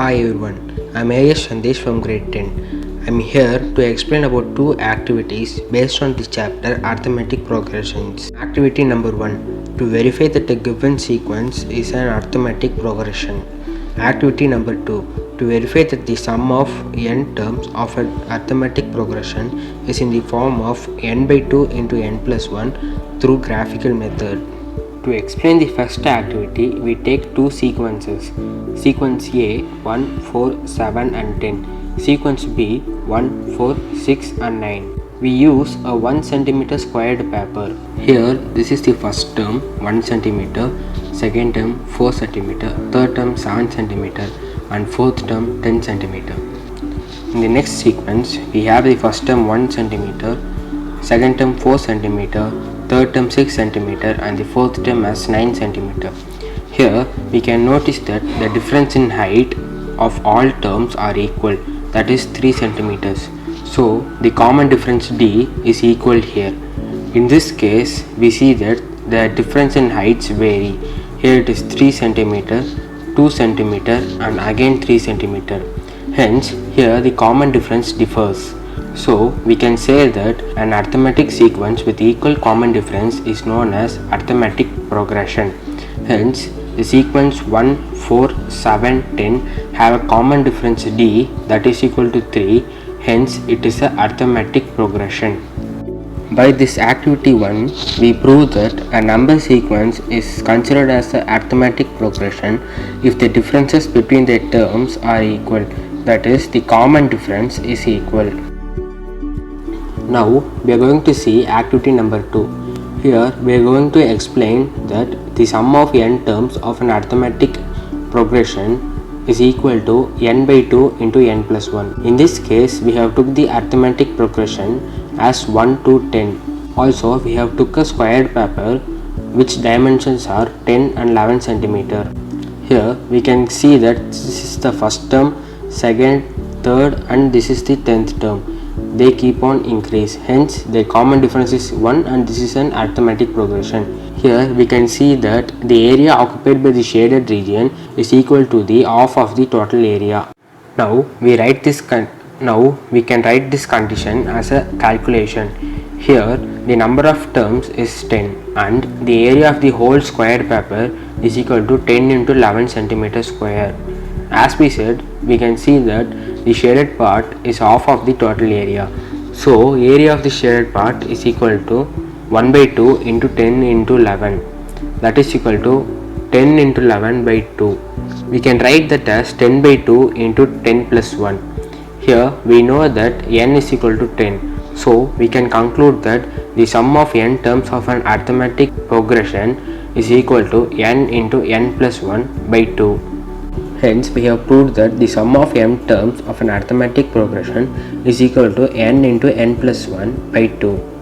Hi everyone, I'm A.S. Sandesh from grade 10. I'm here to explain about two activities based on the chapter Arithmetic Progressions. Activity number 1, to verify that a given sequence is an arithmetic progression. Activity number 2, to verify that the sum of n terms of an arithmetic progression is in the form of n by 2 into n plus 1 through graphical method. To explain the first activity, we take two sequences. Sequence A 1, 4, 7 and 10. Sequence B 1, 4, 6 and 9. We use a 1 cm squared paper. Here this is the first term 1 cm, second term 4 cm, third term 7 cm and fourth term 10 cm. In the next sequence, we have the first term 1 cm, second term 4 cm, third term 6 cm and the fourth term as 9 cm. Here we can notice that the difference in height of all terms are equal, that is 3 cm. So the common difference D is equal here. In this case we see that the difference in heights vary. Here it is 3 cm, 2 cm and again 3 cm. Hence here the common difference differs. So we can say that an arithmetic sequence with equal common difference is known as arithmetic progression. Hence the sequence 1, 4, 7, 10 have a common difference D that is equal to 3. Hence it is an arithmetic progression. By this activity 1, we prove that a number sequence is considered as an arithmetic progression if the differences between the terms are equal, that is the common difference is equal. Now we are going to see activity number 2. Here we are going to explain that the sum of n terms of an arithmetic progression is equal to n by 2 into n plus 1. In this case we have took the arithmetic progression as 1 to 10. Also we have took a squared paper which dimensions are 10 and 11 cm. Here we can see that this is the first term, second, third and this is the 10th term. They keep on increase, hence the common difference is 1 and this is an arithmetic progression. Here we can see that the area occupied by the shaded region is equal to the half of the total area. Now we can write this condition as a calculation. Here the number of terms is 10 and the area of the whole squared paper is equal to 10 into 11 cm square. As we said, we can see that the shaded part is half of the total area. So area of the shaded part is equal to 1 by 2 into 10 into 11, that is equal to 10 into 11 by 2. We can write that as 10 by 2 into 10 plus 1. Here we know that n is equal to 10. So we can conclude that the sum of n terms of an arithmetic progression is equal to n into n plus 1 by 2. Hence we have proved that the sum of m terms of an arithmetic progression is equal to n into n plus 1 by 2.